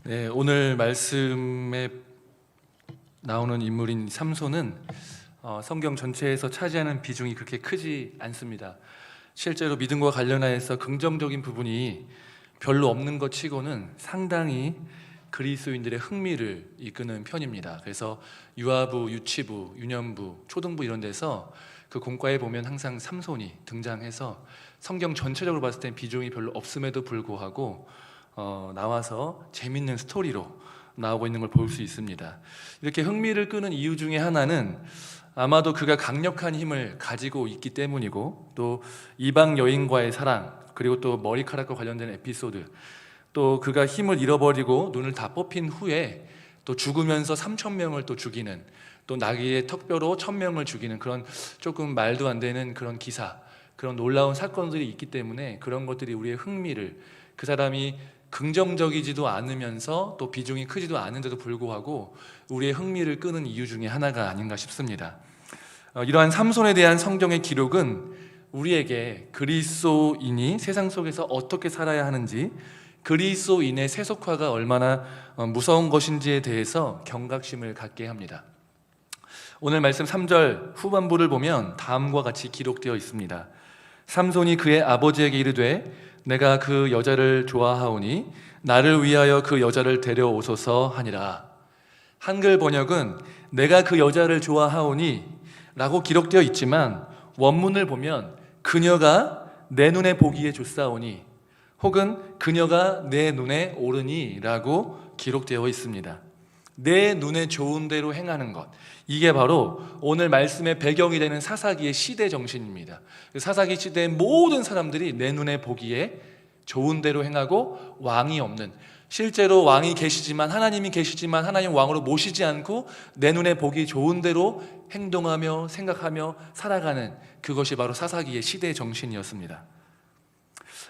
네, 오늘 말씀에 나오는 인물인 삼손은 성경 전체에서 차지하는 비중이 그렇게 크지 않습니다. 실제로 믿음과 관련하여서 긍정적인 부분이 별로 없는 것 치고는 상당히 그리스도인들의 흥미를 이끄는 편입니다. 그래서 유아부, 유치부, 유년부, 초등부 이런 데서 그 공과에 보면 항상 삼손이 등장해서 성경 전체적으로 봤을 땐 비중이 별로 없음에도 불구하고 나와서 재밌는 스토리로 나오고 있는 걸 볼 수 있습니다. 이렇게 흥미를 끄는 이유 중에 하나는 아마도 그가 강력한 힘을 가지고 있기 때문이고, 또 이방 여인과의 사랑, 그리고 또 머리카락과 관련된 에피소드, 또 그가 힘을 잃어버리고 눈을 다 뽑힌 후에 또 죽으면서 3,000명을 또 죽이는, 또 나귀의 턱뼈로 1,000명을 죽이는 그런 조금 말도 안 되는 그런 기사, 그런 놀라운 사건들이 있기 때문에 그런 것들이 우리의 흥미를, 그 사람이 긍정적이지도 않으면서 또 비중이 크지도 않은데도 불구하고 우리의 흥미를 끄는 이유 중에 하나가 아닌가 싶습니다. 이러한 삼손에 대한 성경의 기록은 우리에게 그리스도인이 세상 속에서 어떻게 살아야 하는지, 그리스도인의 세속화가 얼마나 무서운 것인지에 대해서 경각심을 갖게 합니다. 오늘 말씀 3절 후반부를 보면 다음과 같이 기록되어 있습니다. 삼손이 그의 아버지에게 이르되 내가 그 여자를 좋아하오니 나를 위하여 그 여자를 데려오소서 하니라. 한글 번역은 내가 그 여자를 좋아하오니 라고 기록되어 있지만 원문을 보면 그녀가 내 눈에 보기에 좋사오니, 혹은 그녀가 내 눈에 오르니 라고 기록되어 있습니다. 내 눈에 좋은 대로 행하는 것, 이게 바로 오늘 말씀의 배경이 되는 사사기의 시대 정신입니다. 사사기 시대의 모든 사람들이 내 눈에 보기에 좋은 대로 행하고, 왕이 없는, 실제로 왕이 계시지만, 하나님이 계시지만 하나님 왕으로 모시지 않고 내 눈에 보기 좋은 대로 행동하며 생각하며 살아가는, 그것이 바로 사사기의 시대 정신이었습니다.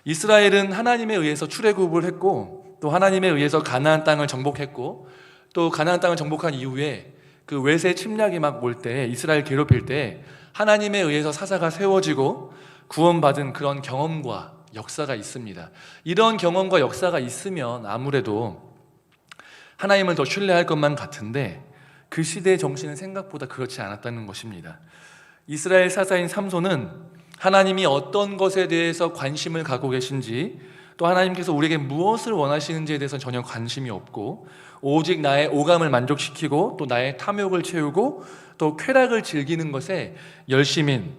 이스라엘은 하나님에 의해서 출애굽을 했고, 또 하나님에 의해서 가나안 땅을 정복했고, 또 가나안 땅을 정복한 이후에 그 외세 침략이 막 올 때, 이스라엘 괴롭힐 때 하나님에 의해서 사사가 세워지고 구원받은 그런 경험과 역사가 있습니다. 이런 경험과 역사가 있으면 아무래도 하나님을 더 신뢰할 것만 같은데, 그 시대의 정신은 생각보다 그렇지 않았다는 것입니다. 이스라엘 사사인 삼손은 하나님이 어떤 것에 대해서 관심을 갖고 계신지, 또 하나님께서 우리에게 무엇을 원하시는지에 대해서는 전혀 관심이 없고, 오직 나의 오감을 만족시키고 또 나의 탐욕을 채우고 또 쾌락을 즐기는 것에 열심인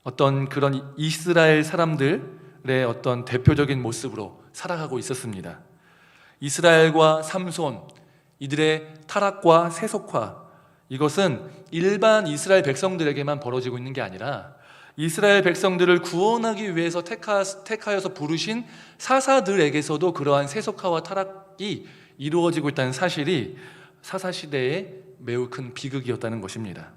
어떤 그런 이스라엘 사람들의 어떤 대표적인 모습으로 살아가고 있었습니다. 이스라엘과 삼손, 이들의 타락과 세속화, 이것은 일반 이스라엘 백성들에게만 벌어지고 있는 게 아니라 이스라엘 백성들을 구원하기 위해서 택하여서 부르신 사사들에게서도 그러한 세속화와 타락이 이루어지고 있다는 사실이 사사시대의 매우 큰 비극이었다는 것입니다.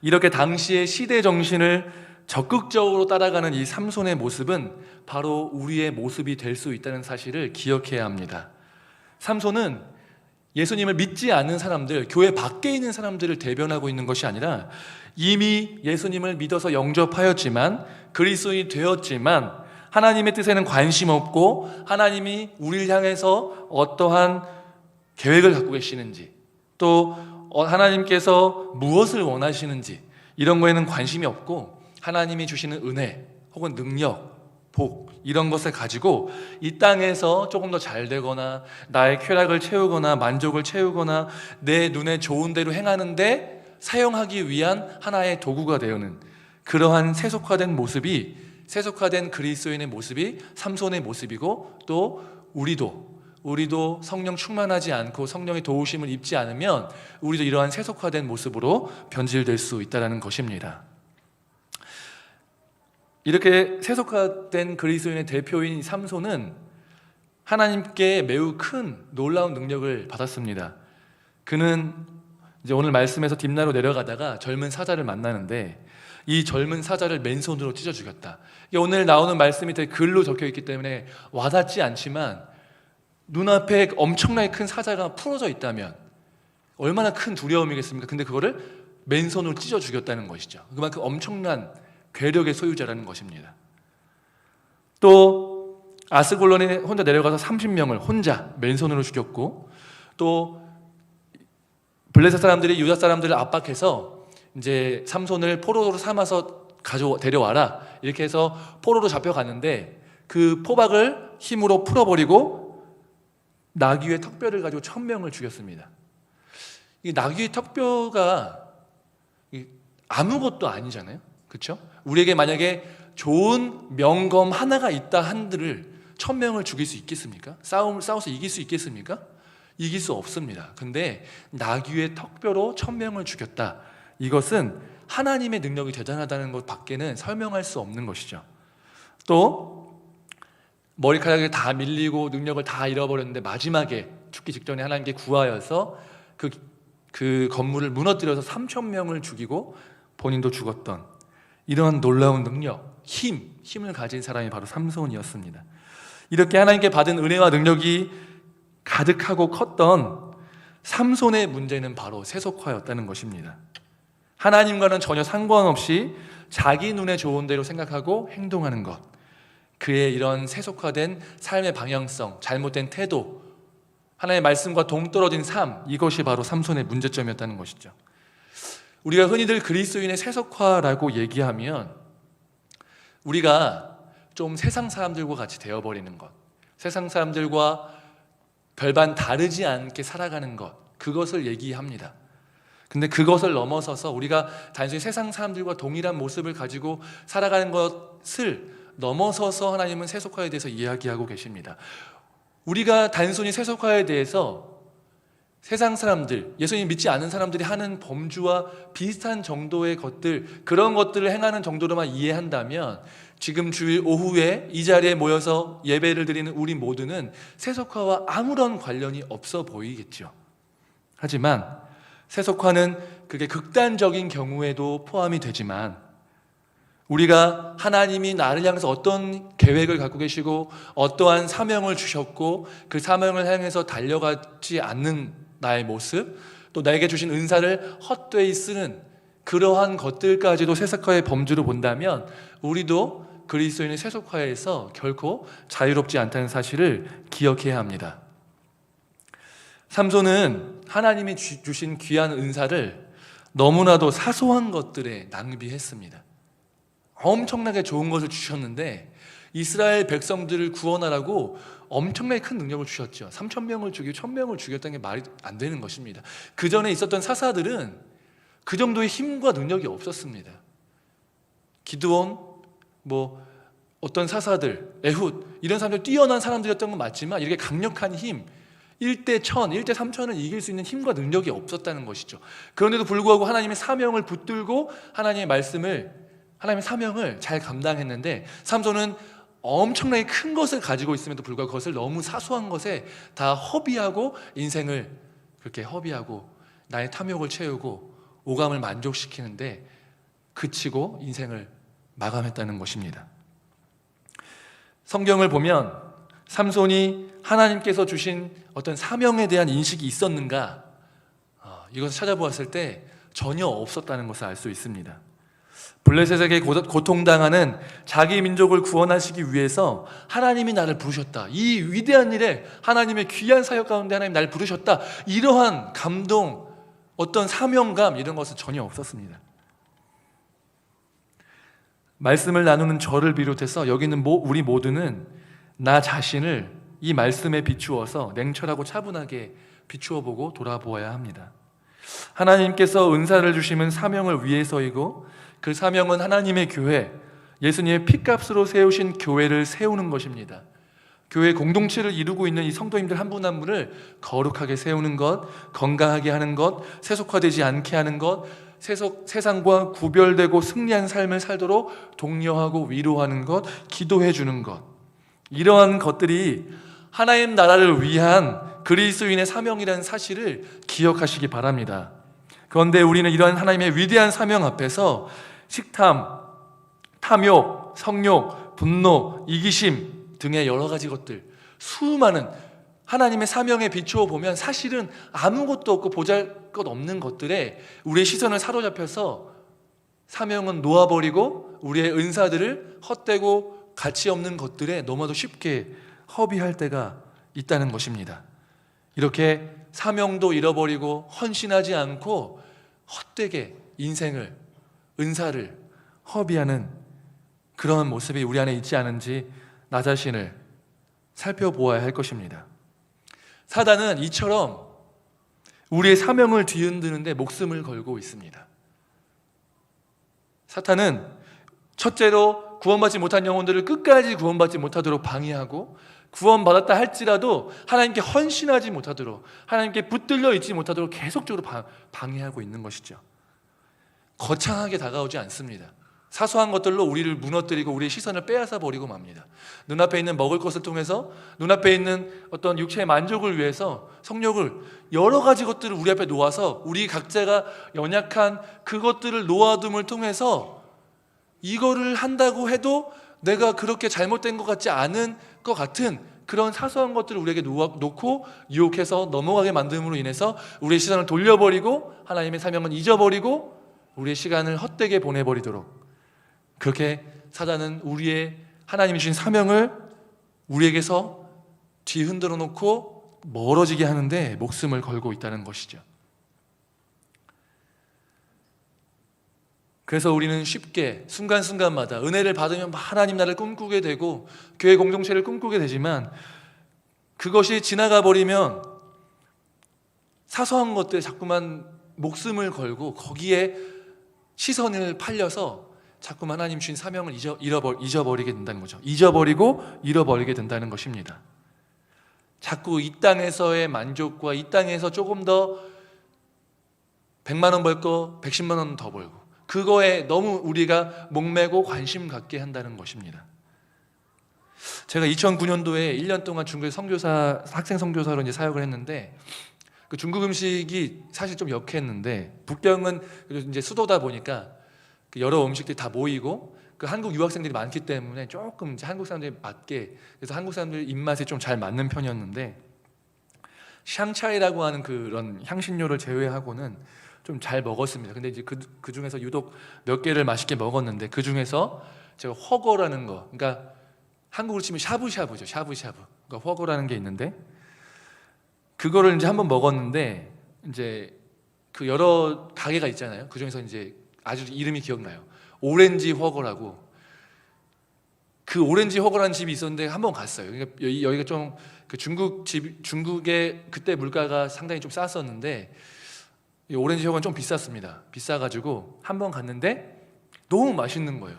이렇게 당시의 시대 정신을 적극적으로 따라가는 이 삼손의 모습은 바로 우리의 모습이 될 수 있다는 사실을 기억해야 합니다. 삼손은 예수님을 믿지 않는 사람들, 교회 밖에 있는 사람들을 대변하고 있는 것이 아니라 이미 예수님을 믿어서 영접하였지만, 그리스도인이 되었지만 하나님의 뜻에는 관심 없고, 하나님이 우리를 향해서 어떠한 계획을 갖고 계시는지, 또 하나님께서 무엇을 원하시는지 이런 거에는 관심이 없고, 하나님이 주시는 은혜 혹은 능력, 복, 이런 것을 가지고 이 땅에서 조금 더 잘 되거나 나의 쾌락을 채우거나 만족을 채우거나 내 눈에 좋은 대로 행하는데 사용하기 위한 하나의 도구가 되어는 그러한 세속화된 모습이, 세속화된 그리스도인의 모습이 삼손의 모습이고, 또 우리도 성령 충만하지 않고 성령의 도우심을 입지 않으면 우리도 이러한 세속화된 모습으로 변질될 수 있다는 것입니다. 이렇게 세속화된 그리스도인의 대표인 삼손은 하나님께 매우 큰 놀라운 능력을 받았습니다. 그는 이제 오늘 말씀에서 딥나로 내려가다가 젊은 사자를 만나는데, 이 젊은 사자를 맨손으로 찢어 죽였다. 오늘 나오는 말씀이 되게 글로 적혀 있기 때문에 와닿지 않지만, 눈앞에 엄청나게 큰 사자가 풀어져 있다면 얼마나 큰 두려움이겠습니까? 근데 그거를 맨손으로 찢어 죽였다는 것이죠. 그만큼 엄청난 괴력의 소유자라는 것입니다. 또 아스골론에 혼자 내려가서 30명을 혼자 맨손으로 죽였고, 또 블레셋 사람들이 유다 사람들을 압박해서 이제 삼손을 포로로 삼아서 데려와라 이렇게 해서 포로로 잡혀갔는데, 그 포박을 힘으로 풀어버리고 나귀의 턱뼈를 가지고 1000명을 죽였습니다. 이 나귀의 턱뼈가 아무것도 아니잖아요, 그렇죠? 우리에게 만약에 좋은 명검 하나가 있다 한들을 1000명을 죽일 수 있겠습니까? 싸워서 이길 수 있겠습니까? 이길 수 없습니다. 근데 나귀의 턱뼈로 1000명을 죽였다. 이것은 하나님의 능력이 대단하다는 것 밖에는 설명할 수 없는 것이죠. 또 머리카락이 다 밀리고 능력을 다 잃어버렸는데 마지막에 죽기 직전에 하나님께 구하여서 그 건물을 무너뜨려서 3000명을 죽이고 본인도 죽었던 이러한 놀라운 능력, 힘을 가진 사람이 바로 삼손이었습니다. 이렇게 하나님께 받은 은혜와 능력이 가득하고 컸던 삼손의 문제는 바로 세속화였다는 것입니다. 하나님과는 전혀 상관없이 자기 눈에 좋은 대로 생각하고 행동하는 것, 그의 이런 세속화된 삶의 방향성, 잘못된 태도, 하나님의 말씀과 동떨어진 삶, 이것이 바로 삼손의 문제점이었다는 것이죠. 우리가 흔히들 그리스도인의 세속화라고 얘기하면 우리가 좀 세상 사람들과 같이 되어버리는 것, 세상 사람들과 별반 다르지 않게 살아가는 것, 그것을 얘기합니다. 근데 그것을 넘어서서 우리가 단순히 세상 사람들과 동일한 모습을 가지고 살아가는 것을 넘어서서 하나님은 세속화에 대해서 이야기하고 계십니다. 우리가 단순히 세속화에 대해서 세상 사람들, 예수님 믿지 않는 사람들이 하는 범주와 비슷한 정도의 것들, 그런 것들을 행하는 정도로만 이해한다면 지금 주일 오후에 이 자리에 모여서 예배를 드리는 우리 모두는 세속화와 아무런 관련이 없어 보이겠죠. 하지만 세속화는 그게 극단적인 경우에도 포함이 되지만, 우리가 하나님이 나를 향해서 어떤 계획을 갖고 계시고 어떠한 사명을 주셨고 그 사명을 향해서 달려가지 않는 나의 모습, 또 나에게 주신 은사를 헛되이 쓰는 그러한 것들까지도 세속화의 범주로 본다면 우리도 그리스도인의 세속화에서 결코 자유롭지 않다는 사실을 기억해야 합니다. 삼손은 하나님이 주신 귀한 은사를 너무나도 사소한 것들에 낭비했습니다. 엄청나게 좋은 것을 주셨는데 이스라엘 백성들을 구원하라고 엄청나게 큰 능력을 주셨죠. 3000명을 죽이고 1000명을 죽였다는 게 말이 안 되는 것입니다. 그 전에 있었던 사사들은 그 정도의 힘과 능력이 없었습니다. 기드온, 어떤 사사들, 에훗, 이런 사람들 뛰어난 사람들이었던 건 맞지만 이렇게 강력한 힘, 1대 1000, 1대 3000을 이길 수 있는 힘과 능력이 없었다는 것이죠. 그런데도 불구하고 하나님의 사명을 붙들고 하나님의 사명을 잘 감당했는데, 삼손은 엄청나게 큰 것을 가지고 있음에도 불구하고 그것을 너무 사소한 것에 다 허비하고 인생을 그렇게 허비하고 나의 탐욕을 채우고 오감을 만족시키는데 그치고 인생을 마감했다는 것입니다. 성경을 보면 삼손이 하나님께서 주신 어떤 사명에 대한 인식이 있었는가, 이것을 찾아보았을 때 전혀 없었다는 것을 알 수 있습니다. 블레셋에게 고통당하는 자기 민족을 구원하시기 위해서 하나님이 나를 부르셨다, 이 위대한 일에 하나님의 귀한 사역 가운데 하나님 나를 부르셨다, 이러한 감동, 어떤 사명감, 이런 것은 전혀 없었습니다. 말씀을 나누는 저를 비롯해서 여기 있는 우리 모두는 나 자신을 이 말씀에 비추어서 냉철하고 차분하게 비추어 보고 돌아보아야 합니다. 하나님께서 은사를 주심은 사명을 위해서이고 그 사명은 하나님의 교회, 예수님의 피값으로 세우신 교회를 세우는 것입니다. 교회 공동체를 이루고 있는 이 성도님들 한 분 한 분을 거룩하게 세우는 것, 건강하게 하는 것, 세속화되지 않게 하는 것, 세상과 구별되고 승리한 삶을 살도록 독려하고 위로하는 것, 기도해 주는 것, 이러한 것들이 하나님 나라를 위한 그리스도인의 사명이라는 사실을 기억하시기 바랍니다. 그런데 우리는 이러한 하나님의 위대한 사명 앞에서 식탐, 탐욕, 성욕, 분노, 이기심 등의 여러 가지 것들, 수많은 하나님의 사명에 비추어 보면 사실은 아무것도 없고 보잘것없는 것들에 우리의 시선을 사로잡혀서 사명은 놓아버리고 우리의 은사들을 헛되고 가치 없는 것들에 너무나도 쉽게 허비할 때가 있다는 것입니다. 이렇게 사명도 잃어버리고 헌신하지 않고 헛되게 인생을, 은사를 허비하는 그런 모습이 우리 안에 있지 않은지 나 자신을 살펴보아야 할 것입니다. 사단은 이처럼 우리의 사명을 뒤흔드는데 목숨을 걸고 있습니다. 사탄은 첫째로 구원받지 못한 영혼들을 끝까지 구원받지 못하도록 방해하고, 구원받았다 할지라도 하나님께 헌신하지 못하도록, 하나님께 붙들려 있지 못하도록 계속적으로 방해하고 있는 것이죠. 거창하게 다가오지 않습니다. 사소한 것들로 우리를 무너뜨리고 우리의 시선을 빼앗아 버리고 맙니다. 눈앞에 있는 먹을 것을 통해서, 눈앞에 있는 어떤 육체의 만족을 위해서 성욕을, 여러 가지 것들을 우리 앞에 놓아서 우리 각자가 연약한 그것들을 놓아둠을 통해서 이거를 한다고 해도 내가 그렇게 잘못된 것 같지 않은 것 같은 그런 사소한 것들을 우리에게 놓고 유혹해서 넘어가게 만듦으로 인해서 우리의 시선을 돌려버리고 하나님의 사명은 잊어버리고 우리의 시간을 헛되게 보내버리도록, 그렇게 사단은 우리의 하나님이 주신 사명을 우리에게서 뒤흔들어 놓고 멀어지게 하는데 목숨을 걸고 있다는 것이죠. 그래서 우리는 쉽게 순간순간마다 은혜를 받으면 하나님 나라를 꿈꾸게 되고 교회 공동체를 꿈꾸게 되지만, 그것이 지나가 버리면 사소한 것들에 자꾸만 목숨을 걸고 거기에 시선을 팔려서 자꾸만 하나님 주신 사명을 잊어버리게 된다는 거죠. 잊어버리고 잃어버리게 된다는 것입니다. 자꾸 이 땅에서의 만족과 이 땅에서 조금 더 100만 원 벌 거 110만 원 더 벌고, 그거에 너무 우리가 목매고 관심 갖게 한다는 것입니다. 제가 2009년도에 1년 동안 중국에 학생 선교사로 이제 사역을 했는데, 그 중국 음식이 사실 좀 역했는데, 북경은 이제 수도다 보니까 여러 음식들이 다 모이고 그 한국 유학생들이 많기 때문에 조금 이제 한국 사람들이 맞게, 그래서 한국 사람들 입맛에 좀 잘 맞는 편이었는데, 샹차이라고 하는 그런 향신료를 제외하고는 좀 잘 먹었습니다. 근데 이제 그 중에서 유독 몇 개를 맛있게 먹었는데, 그 중에서 제가 허거라는 거, 그러니까 한국으로 치면 샤브샤브죠. 샤브샤브. 그러니까 허거라는 게 있는데, 그거를 이제 한번 먹었는데, 이제 그 여러 가게가 있잖아요. 그 중에서 이제 아주 이름이 기억나요. 오렌지 허거라고. 그 오렌지 허거라는 집이 있었는데 한번 갔어요. 그러니까 여기가 좀 그 중국의 그때 물가가 상당히 좀 쌌었는데, 이 오렌지 허거는 좀 비쌌습니다. 비싸가지고 한번 갔는데 너무 맛있는 거예요.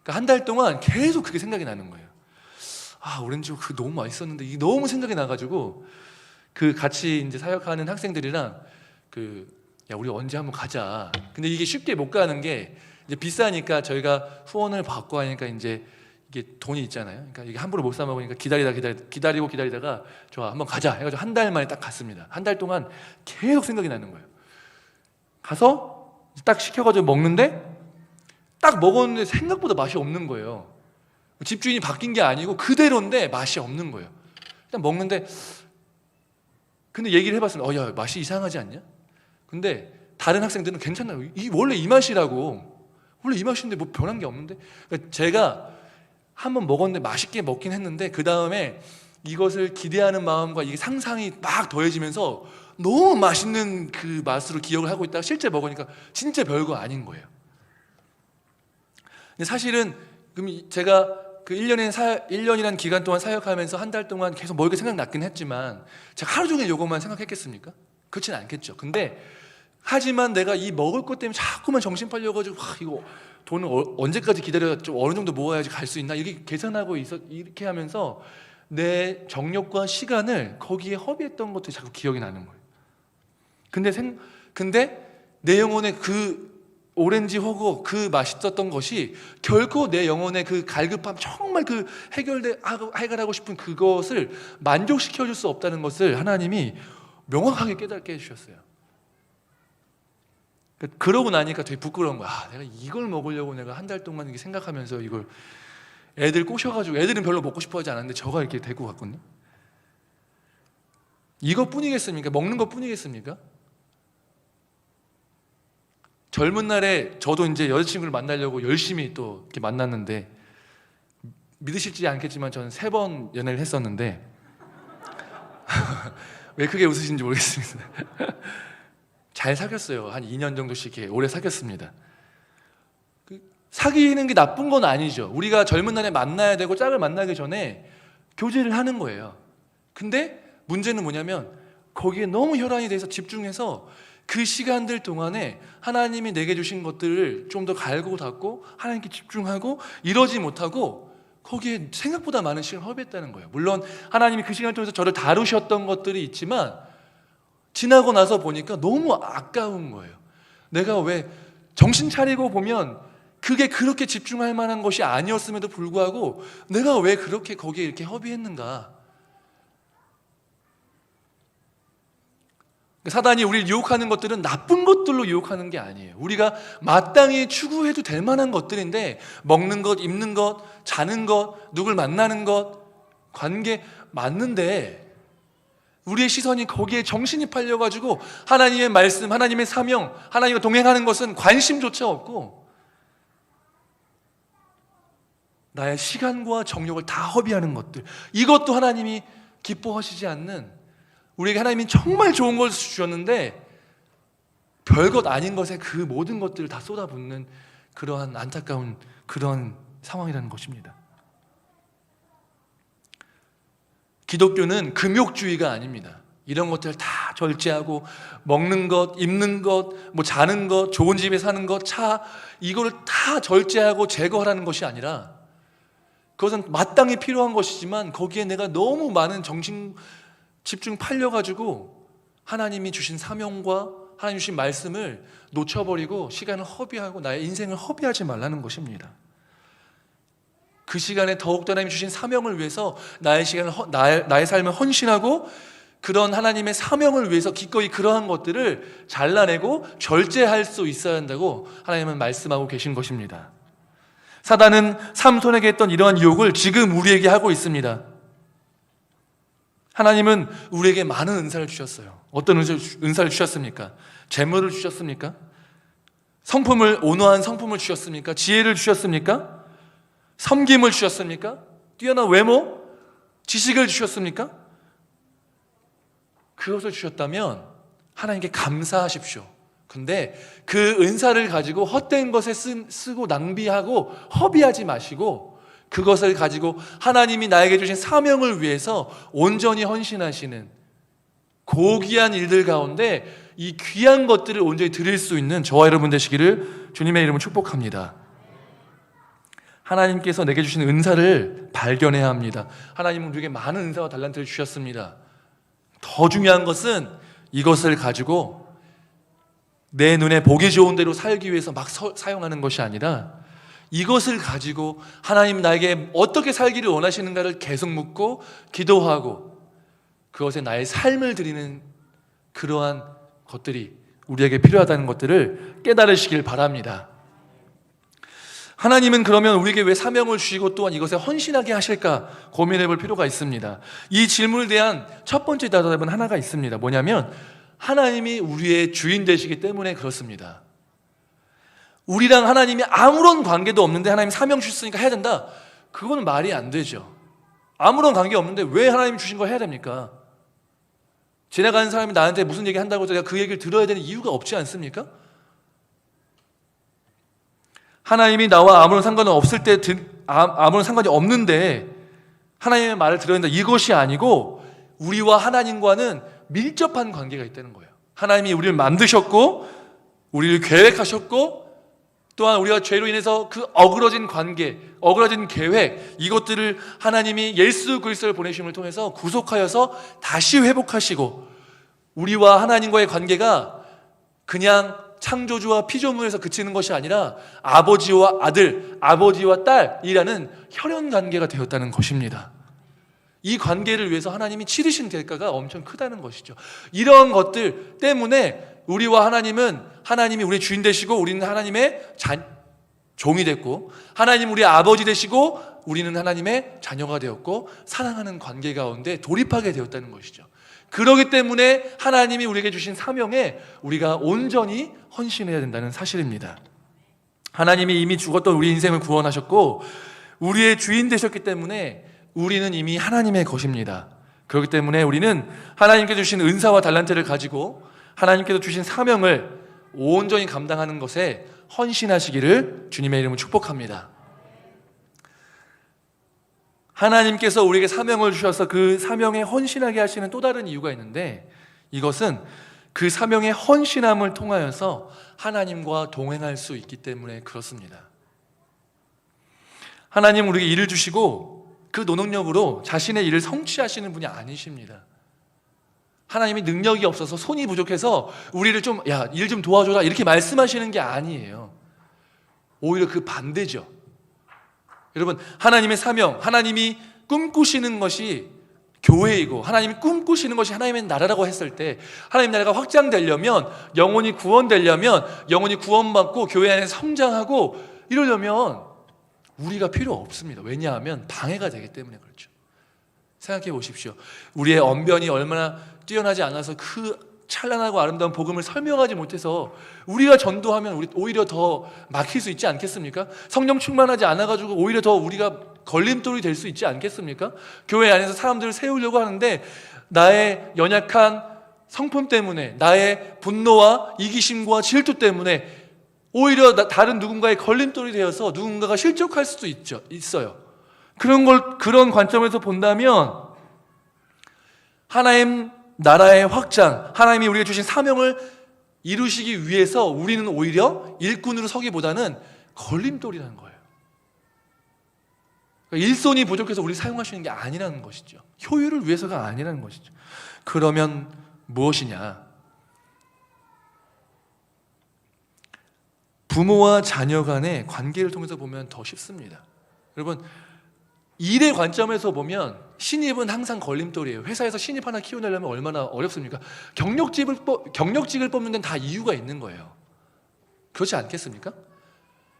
그러니까 한 달 동안 계속 그게 생각이 나는 거예요. 아, 오렌지 허거 너무 맛있었는데 이게 너무 생각이 나가지고, 그 같이 이제 사역하는 학생들이랑 야, 우리 언제 한번 가자. 근데 이게 쉽게 못 가는 게, 이제 비싸니까 저희가 후원을 받고 하니까 이제 이게 돈이 있잖아요. 그러니까 이게 함부로 못 사 먹으니까 기다리다가 좋아, 한번 가자 해가지고 한 달 만에 딱 갔습니다. 한 달 동안 계속 생각이 나는 거예요. 가서 딱 시켜가지고 먹는데, 딱 먹었는데 생각보다 맛이 없는 거예요. 집주인이 바뀐 게 아니고 그대로인데 맛이 없는 거예요. 일단 먹는데, 근데 얘기를 해봤습니다. 야, 맛이 이상하지 않냐? 근데 다른 학생들은 괜찮나요? 원래 이 맛이라고, 원래 이 맛인데 뭐 변한 게 없는데. 그러니까 제가 한번 먹었는데 맛있게 먹긴 했는데, 그 다음에 이것을 기대하는 마음과 이게 상상이 막 더해지면서 너무 맛있는 그 맛으로 기억을 하고 있다가 실제 먹으니까 진짜 별거 아닌 거예요. 근데 사실은 그럼 제가 그 1년이라는 기간 동안 사역하면서 한 달 동안 계속 먹을 게 생각났긴 했지만, 제가 하루 종일 이것만 생각했겠습니까? 그렇지는 않겠죠. 근데 하지만 내가 이 먹을 것 때문에 자꾸만 정신 팔려가지고, 이거 돈을 언제까지 기다려야, 좀 어느 정도 모아야지 갈 수 있나, 이렇게 계산하고 이렇게 하면서 내 정력과 시간을 거기에 허비했던 것들이 자꾸 기억이 나는 거예요. 근데 내 영혼의 그 오렌지 허거, 그 맛있었던 것이 결코 내 영혼의 그 갈급함, 정말 그 해결하고 싶은 그것을 만족시켜 줄 수 없다는 것을 하나님이 명확하게 깨닫게 해주셨어요. 그러고 나니까 되게 부끄러운 거야. 내가 이걸 먹으려고 내가 한 달 동안 이렇게 생각하면서 이걸 애들 꼬셔가지고, 애들은 별로 먹고 싶어 하지 않았는데 저가 이렇게 데리고 갔거든요. 이것뿐이겠습니까? 먹는 것뿐이겠습니까? 젊은 날에 저도 이제 여자친구를 만나려고 열심히 또 이렇게 만났는데, 믿으실지 않겠지만 저는 3번 연애를 했었는데 왜 크게 웃으시는지 모르겠습니다. 잘 사귀었어요. 한 2년 정도씩 이렇게 오래 사귀었습니다. 사귀는 게 나쁜 건 아니죠. 우리가 젊은 날에 만나야 되고 짝을 만나기 전에 교제를 하는 거예요. 근데 문제는 뭐냐면 거기에 너무 혈안이 돼서 집중해서 그 시간들 동안에 하나님이 내게 주신 것들을 좀 더 갈고 닦고 하나님께 집중하고 이러지 못하고 거기에 생각보다 많은 시간을 허비했다는 거예요. 물론 하나님이 그 시간을 통해서 저를 다루셨던 것들이 있지만 지나고 나서 보니까 너무 아까운 거예요. 내가 왜 정신 차리고 보면 그게 그렇게 집중할 만한 것이 아니었음에도 불구하고 내가 왜 그렇게 거기에 이렇게 허비했는가. 사단이 우리를 유혹하는 것들은 나쁜 것들로 유혹하는 게 아니에요. 우리가 마땅히 추구해도 될 만한 것들인데 먹는 것, 입는 것, 자는 것, 누굴 만나는 것, 관계 맞는데 우리의 시선이 거기에 정신이 팔려가지고 하나님의 말씀, 하나님의 사명, 하나님과 동행하는 것은 관심조차 없고 나의 시간과 정욕을 다 허비하는 것들, 이것도 하나님이 기뻐하시지 않는, 우리에게 하나님이 정말 좋은 것을 주셨는데 별것 아닌 것에 그 모든 것들을 다 쏟아붓는 그러한 안타까운 그런 상황이라는 것입니다. 기독교는 금욕주의가 아닙니다. 이런 것들 다 절제하고 먹는 것, 입는 것, 뭐 자는 것, 좋은 집에 사는 것, 차, 이거를 다 절제하고 제거하라는 것이 아니라 그것은 마땅히 필요한 것이지만 거기에 내가 너무 많은 정신 집중 팔려가지고 하나님이 주신 사명과 하나님 주신 말씀을 놓쳐버리고 시간을 허비하고 나의 인생을 허비하지 말라는 것입니다. 그 시간에 더욱더 하나님이 주신 사명을 위해서 나의 시간을 나의 삶을 헌신하고 그런 하나님의 사명을 위해서 기꺼이 그러한 것들을 잘라내고 절제할 수 있어야 한다고 하나님은 말씀하고 계신 것입니다. 사단은 삼손에게 했던 이러한 유혹을 지금 우리에게 하고 있습니다. 하나님은 우리에게 많은 은사를 주셨어요. 어떤 은사를 주셨습니까? 재물을 주셨습니까? 온화한 성품을 주셨습니까? 지혜를 주셨습니까? 섬김을 주셨습니까? 뛰어난 외모? 지식을 주셨습니까? 그것을 주셨다면 하나님께 감사하십시오. 근데 그 은사를 가지고 헛된 것에 쓰고 낭비하고 허비하지 마시고 그것을 가지고 하나님이 나에게 주신 사명을 위해서 온전히 헌신하시는 고귀한 일들 가운데 이 귀한 것들을 온전히 드릴 수 있는 저와 여러분 되시기를 주님의 이름으로 축복합니다. 하나님께서 내게 주신 은사를 발견해야 합니다. 하나님은 우리에게 많은 은사와 달란트를 주셨습니다. 더 중요한 것은 이것을 가지고 내 눈에 보기 좋은 대로 살기 위해서 막 사용하는 것이 아니라 이것을 가지고 하나님 나에게 어떻게 살기를 원하시는가를 계속 묻고 기도하고 그것에 나의 삶을 드리는 그러한 것들이 우리에게 필요하다는 것들을 깨달으시길 바랍니다. 하나님은 그러면 우리에게 왜 사명을 주시고 또한 이것에 헌신하게 하실까 고민해 볼 필요가 있습니다. 이 질문에 대한 첫 번째 대답은 하나가 있습니다. 뭐냐면 하나님이 우리의 주인 되시기 때문에 그렇습니다. 우리랑 하나님이 아무런 관계도 없는데 하나님 사명 주셨으니까 해야 된다? 그건 말이 안 되죠. 아무런 관계 없는데 왜 하나님이 주신 걸 해야 됩니까? 지나가는 사람이 나한테 무슨 얘기 한다고 해서 내가 그 얘기를 들어야 되는 이유가 없지 않습니까? 하나님이 나와 아무런 상관은 없을 때 아무런 상관이 없는데 하나님의 말을 들어야 된다, 이것이 아니고 우리와 하나님과는 밀접한 관계가 있다는 거예요. 하나님이 우리를 만드셨고 우리를 계획하셨고 또한 우리가 죄로 인해서 그 어그러진 관계, 어그러진 계획, 이것들을 하나님이 예수 그리스도를 보내심을 통해서 구속하여서 다시 회복하시고 우리와 하나님과의 관계가 그냥 창조주와 피조물에서 그치는 것이 아니라 아버지와 아들, 아버지와 딸이라는 혈연 관계가 되었다는 것입니다. 이 관계를 위해서 하나님이 치르신 대가가 엄청 크다는 것이죠. 이런 것들 때문에 우리와 하나님이 우리의 주인 되시고 우리는 하나님의 종이 됐고 하나님 우리의 아버지 되시고 우리는 하나님의 자녀가 되었고 사랑하는 관계 가운데 돌입하게 되었다는 것이죠. 그렇기 때문에 하나님이 우리에게 주신 사명에 우리가 온전히 헌신해야 된다는 사실입니다. 하나님이 이미 죽었던 우리 인생을 구원하셨고 우리의 주인 되셨기 때문에 우리는 이미 하나님의 것입니다. 그렇기 때문에 우리는 하나님께서 주신 은사와 달란트를 가지고 하나님께서 주신 사명을 온전히 감당하는 것에 헌신하시기를 주님의 이름으로 축복합니다. 하나님께서 우리에게 사명을 주셔서 그 사명에 헌신하게 하시는 또 다른 이유가 있는데, 이것은 그 사명의 헌신함을 통하여서 하나님과 동행할 수 있기 때문에 그렇습니다. 하나님 우리에게 일을 주시고 그 노동력으로 자신의 일을 성취하시는 분이 아니십니다. 하나님이 능력이 없어서 손이 부족해서 우리를 좀 일 좀 도와줘라 이렇게 말씀하시는 게 아니에요. 오히려 그 반대죠. 여러분, 하나님의 사명, 하나님이 꿈꾸시는 것이 교회이고 하나님이 꿈꾸시는 것이 하나님의 나라라고 했을 때, 하나님 나라가 확장되려면, 영혼이 구원되려면, 영혼이 구원받고 교회 안에 성장하고 이러려면 우리가 필요 없습니다. 왜냐하면 방해가 되기 때문에 그렇죠. 생각해 보십시오. 우리의 언변이 얼마나 뛰어나지 않아서 그 찬란하고 아름다운 복음을 설명하지 못해서 우리가 전도하면 우리 오히려 더 막힐 수 있지 않겠습니까? 성령 충만하지 않아가지고 오히려 더 우리가 걸림돌이 될 수 있지 않겠습니까? 교회 안에서 사람들을 세우려고 하는데 나의 연약한 성품 때문에, 나의 분노와 이기심과 질투 때문에 오히려 다른 누군가의 걸림돌이 되어서 누군가가 실족할 수도 있어요. 그런 관점에서 본다면 하나님 나라의 확장, 하나님이 우리에게 주신 사명을 이루시기 위해서 우리는 오히려 일꾼으로 서기보다는 걸림돌이라는 거예요. 그러니까 일손이 부족해서 우리 사용하시는 게 아니라는 것이죠. 효율을 위해서가 아니라는 것이죠. 그러면 무엇이냐? 부모와 자녀 간의 관계를 통해서 보면 더 쉽습니다. 여러분, 일의 관점에서 보면 신입은 항상 걸림돌이에요. 회사에서 신입 하나 키워내려면 얼마나 어렵습니까? 경력직을 뽑는 데는 다 이유가 있는 거예요. 그렇지 않겠습니까?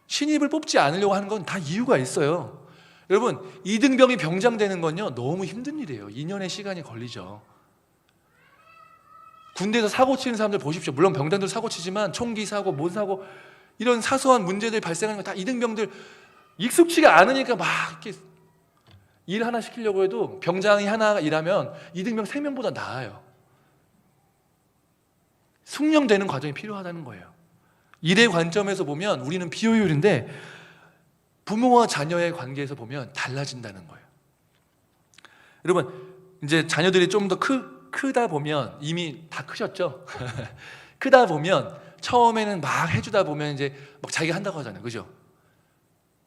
신입을 뽑지 않으려고 하는 건 다 이유가 있어요. 여러분, 이등병이 병장 되는 건요 너무 힘든 일이에요. 2년의 시간이 걸리죠. 군대에서 사고 치는 사람들 보십시오. 물론 병장들 사고 치지만 총기 사고, 뭔 사고, 이런 사소한 문제들 발생하는 거 다 이등병들 익숙치가 않으니까 막 이렇게 일 하나 시키려고 해도 병장이 하나 일하면 이등병 3명보다 나아요. 숙련되는 과정이 필요하다는 거예요. 일의 관점에서 보면 우리는 비효율인데 부모와 자녀의 관계에서 보면 달라진다는 거예요. 여러분, 이제 자녀들이 좀 더 크다 보면, 이미 다 크셨죠? 크다 보면 처음에는 막 해주다 보면 이제 막 자기가 한다고 하잖아요. 그죠?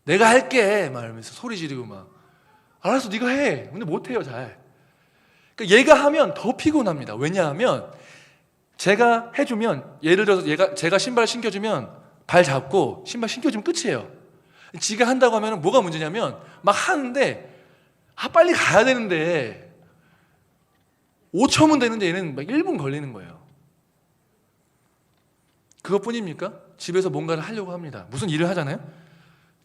내가 할게! 막 이러면서 소리 지르고 막, 알았어, 네가 해. 근데 못해요, 잘. 그러니까 얘가 하면 더 피곤합니다. 왜냐하면 제가 해주면, 예를 들어서 제가 신발 신겨주면 발 잡고 신발 신겨주면 끝이에요. 지가 한다고 하면 뭐가 문제냐면 막 하는데 빨리 가야 되는데 5초면 되는데 얘는 막 1분 걸리는 거예요. 그것뿐입니까? 집에서 뭔가를 하려고 합니다. 무슨 일을 하잖아요.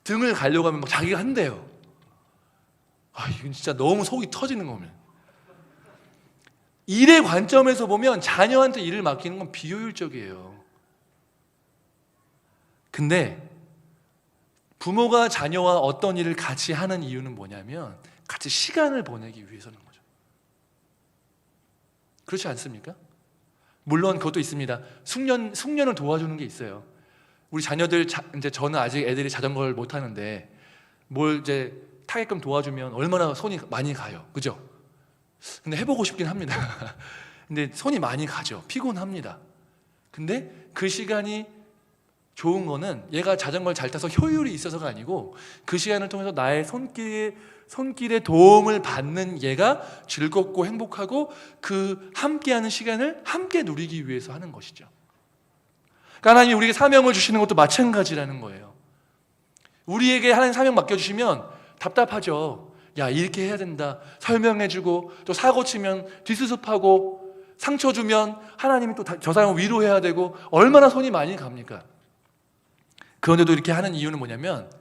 등을 가려고 하면 막 자기가 한대요. 이건 진짜 너무 속이 터지는 겁니다. 일의 관점에서 보면 자녀한테 일을 맡기는 건 비효율적이에요. 근데 부모가 자녀와 어떤 일을 같이 하는 이유는 뭐냐면 같이 시간을 보내기 위해서는 거죠. 그렇지 않습니까? 물론 그것도 있습니다. 숙련을 도와주는 게 있어요. 우리 자녀들, 이제 저는 아직 애들이 자전거를 못 타는데 뭘 이제 타게끔 도와주면 얼마나 손이 많이 가요. 그죠? 근데 해보고 싶긴 합니다. 근데 손이 많이 가죠. 피곤합니다. 근데 그 시간이 좋은 거는 얘가 자전거를 잘 타서 효율이 있어서가 아니고 그 시간을 통해서 나의 손길에 도움을 받는 얘가 즐겁고 행복하고 그 함께하는 시간을 함께 누리기 위해서 하는 것이죠. 그러니까 하나님이 우리에게 사명을 주시는 것도 마찬가지라는 거예요. 우리에게 하나님 사명 맡겨주시면 답답하죠. 야, 이렇게 해야 된다. 설명해주고 또 사고 치면 뒷수습하고 상처 주면 하나님이 또 저 사람을 위로해야 되고 얼마나 손이 많이 갑니까? 그런데도 이렇게 하는 이유는 뭐냐면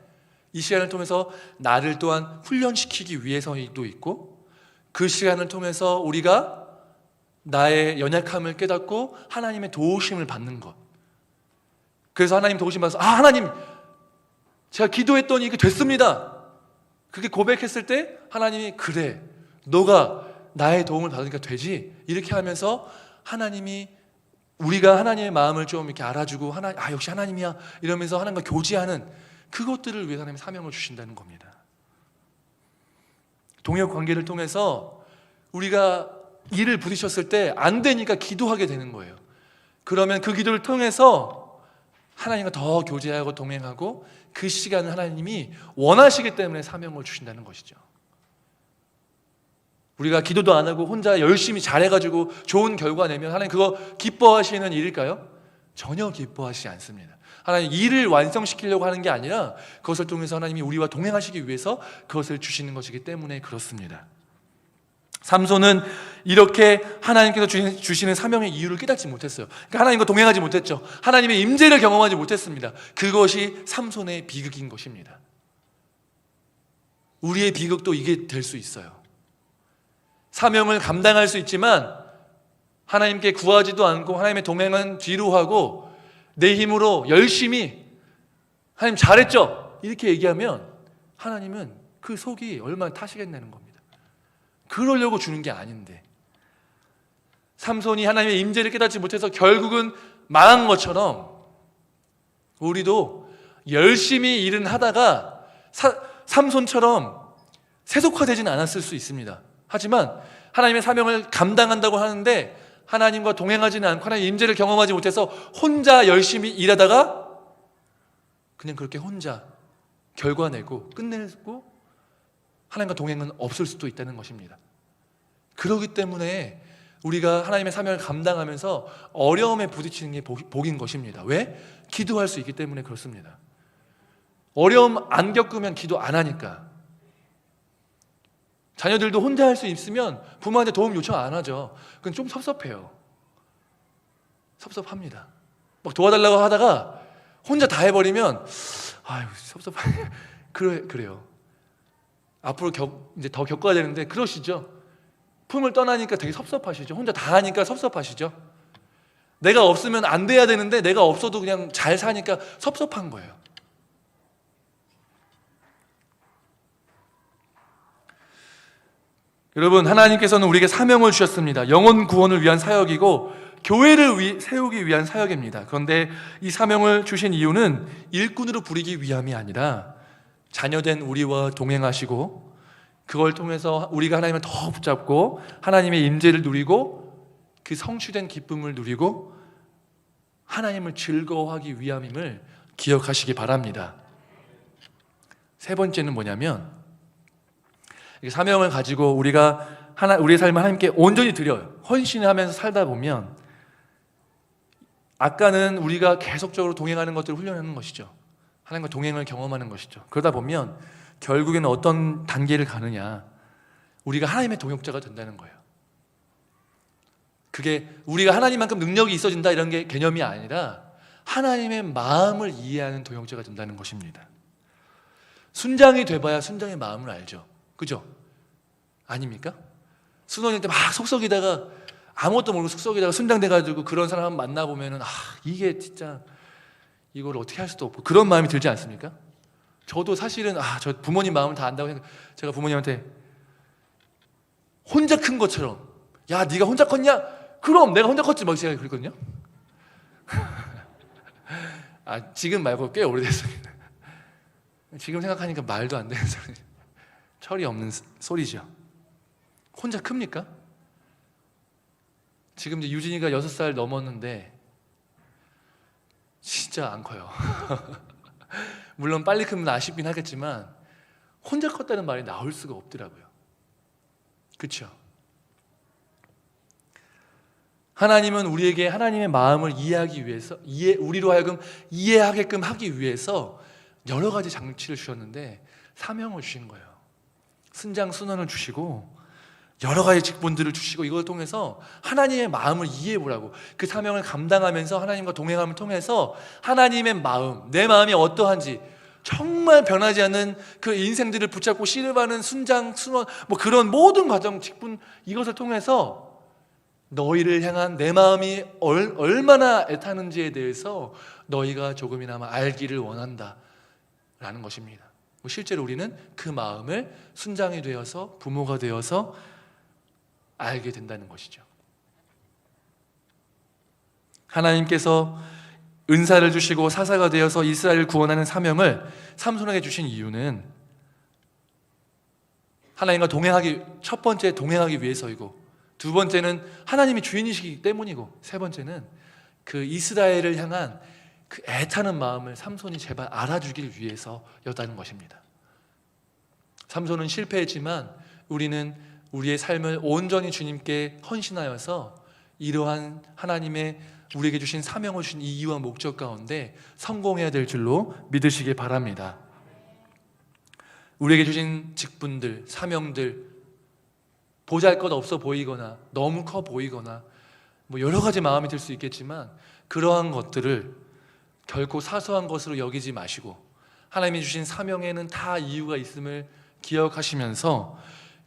이 시간을 통해서 나를 또한 훈련시키기 위해서도 있고 그 시간을 통해서 우리가 나의 연약함을 깨닫고 하나님의 도우심을 받는 것. 그래서 하나님 도우심 받아서 하나님 제가 기도했더니 이게 됐습니다. 그렇게 고백했을 때 하나님이 그래, 너가 나의 도움을 받으니까 되지, 이렇게 하면서 하나님이 우리가 하나님의 마음을 좀 이렇게 알아주고 역시 하나님이야 이러면서 하나님과 교제하는 그것들을 위해서 하나님이 사명을 주신다는 겁니다. 동역 관계를 통해서 우리가 일을 부딪혔을 때 안 되니까 기도하게 되는 거예요. 그러면 그 기도를 통해서 하나님과 더 교제하고 동행하고 그 시간을 하나님이 원하시기 때문에 사명을 주신다는 것이죠. 우리가 기도도 안 하고 혼자 열심히 잘해가지고 좋은 결과 내면 하나님 그거 기뻐하시는 일일까요? 전혀 기뻐하시지 않습니다. 하나님 일을 완성시키려고 하는 게 아니라 그것을 통해서 하나님이 우리와 동행하시기 위해서 그것을 주시는 것이기 때문에 그렇습니다. 삼손은 이렇게 하나님께서 주시는 사명의 이유를 깨닫지 못했어요. 그러니까 하나님과 동행하지 못했죠. 하나님의 임재를 경험하지 못했습니다. 그것이 삼손의 비극인 것입니다. 우리의 비극도 이게 될 수 있어요. 사명을 감당할 수 있지만 하나님께 구하지도 않고 하나님의 동행은 뒤로 하고 내 힘으로 열심히 하나님 잘했죠? 이렇게 얘기하면 하나님은 그 속이 얼마나 타시겠냐는 겁니다. 그러려고 주는 게 아닌데, 삼손이 하나님의 임재를 깨닫지 못해서 결국은 망한 것처럼 우리도 열심히 일은 하다가 삼손처럼 세속화되지는 않았을 수 있습니다. 하지만 하나님의 사명을 감당한다고 하는데 하나님과 동행하지는 않고 하나님의 임재를 경험하지 못해서 혼자 열심히 일하다가 그냥 그렇게 혼자 결과 내고 끝내고 하나님과 동행은 없을 수도 있다는 것입니다. 그렇기 때문에 우리가 하나님의 사명을 감당하면서 어려움에 부딪히는 게 복인 것입니다. 왜? 기도할 수 있기 때문에 그렇습니다. 어려움 안 겪으면 기도 안 하니까. 자녀들도 혼자 할 수 있으면 부모한테 도움 요청 안 하죠. 그건 좀 섭섭해요. 섭섭합니다. 막 도와달라고 하다가 혼자 다 해버리면 아유 섭섭해. 그래요. 앞으로 이제 더 겪어야 되는데 그러시죠. 품을 떠나니까 되게 섭섭하시죠. 혼자 다 하니까 섭섭하시죠. 내가 없으면 안 돼야 되는데 내가 없어도 그냥 잘 사니까 섭섭한 거예요. 여러분, 하나님께서는 우리에게 사명을 주셨습니다. 영혼 구원을 위한 사역이고 교회를 세우기 위한 사역입니다. 그런데 이 사명을 주신 이유는 일꾼으로 부리기 위함이 아니라 자녀된 우리와 동행하시고 그걸 통해서 우리가 하나님을 더 붙잡고 하나님의 임재를 누리고 그 성취된 기쁨을 누리고 하나님을 즐거워하기 위함임을 기억하시기 바랍니다. 세 번째는 뭐냐면 사명을 가지고 우리가 우리의 삶을 하나님께 온전히 드려요. 헌신하면서 살다 보면 아까는 우리가 계속적으로 동행하는 것들을 훈련하는 것이죠. 하나님과 동행을 경험하는 것이죠. 그러다 보면 결국에는 어떤 단계를 가느냐, 우리가 하나님의 동역자가 된다는 거예요. 그게 우리가 하나님만큼 능력이 있어진다 이런 게 개념이 아니라 하나님의 마음을 이해하는 동역자가 된다는 것입니다. 순장이 돼봐야 순장의 마음을 알죠. 그죠? 아닙니까? 순원일 때 막 속썩이다가 아무것도 모르고 속썩이다가 순장 돼가지고 그런 사람 만나보면은 이게 진짜 이걸 어떻게 할 수도 없고 그런 마음이 들지 않습니까? 저도 사실은 저 부모님 마음을 다 안다고 해서 제가 부모님한테 혼자 큰 것처럼 야 네가 혼자 컸냐? 그럼 내가 혼자 컸지 막 제가 그랬거든요. 지금 말고 꽤 오래됐습니다. 지금 생각하니까 말도 안 되는 소리, 철이 없는 소리죠. 혼자 큽니까? 지금 이제 유진이가 6살 넘었는데 진짜 안 커요. 물론 빨리 크면 아쉽긴 하겠지만 혼자 컸다는 말이 나올 수가 없더라고요. 그렇죠? 하나님은 우리에게 하나님의 마음을 이해하기 위해서 우리로 하여금 이해하게끔 하기 위해서 여러 가지 장치를 주셨는데 사명을 주신 거예요. 순장 순원을 주시고 여러 가지 직분들을 주시고 이걸 통해서 하나님의 마음을 이해해 보라고, 그 사명을 감당하면서 하나님과 동행함을 통해서 하나님의 마음, 내 마음이 어떠한지 정말 변하지 않는 그 인생들을 붙잡고 씨름하는 순장, 순원 그런 모든 과정, 직분 이것을 통해서 너희를 향한 내 마음이 얼마나 애타는지에 대해서 너희가 조금이나마 알기를 원한다 라는 것입니다. 실제로 우리는 그 마음을 순장이 되어서 부모가 되어서 알게 된다는 것이죠. 하나님께서 은사를 주시고 사사가 되어서 이스라엘을 구원하는 사명을 삼손에게 주신 이유는 하나님과 첫 번째 동행하기 위해서이고, 두 번째는 하나님이 주인이시기 때문이고, 세 번째는 그 이스라엘을 향한 그 애타는 마음을 삼손이 제발 알아주길 위해서였다는 것입니다. 삼손은 실패했지만 우리는 우리의 삶을 온전히 주님께 헌신하여서 이러한 하나님의 우리에게 주신 사명을 주신 이유와 목적 가운데 성공해야 될 줄로 믿으시기 바랍니다. 우리에게 주신 직분들, 사명들, 보잘것없어 보이거나 너무 커 보이거나 여러 가지 마음이 들 수 있겠지만, 그러한 것들을 결코 사소한 것으로 여기지 마시고 하나님이 주신 사명에는 다 이유가 있음을 기억하시면서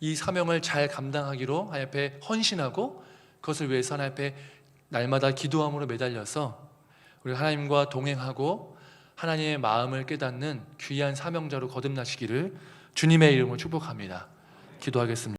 이 사명을 잘 감당하기로 하나님 앞에 헌신하고, 그것을 위해서 하나님 앞에 날마다 기도함으로 매달려서 우리 하나님과 동행하고 하나님의 마음을 깨닫는 귀한 사명자로 거듭나시기를 주님의 이름으로 축복합니다. 기도하겠습니다.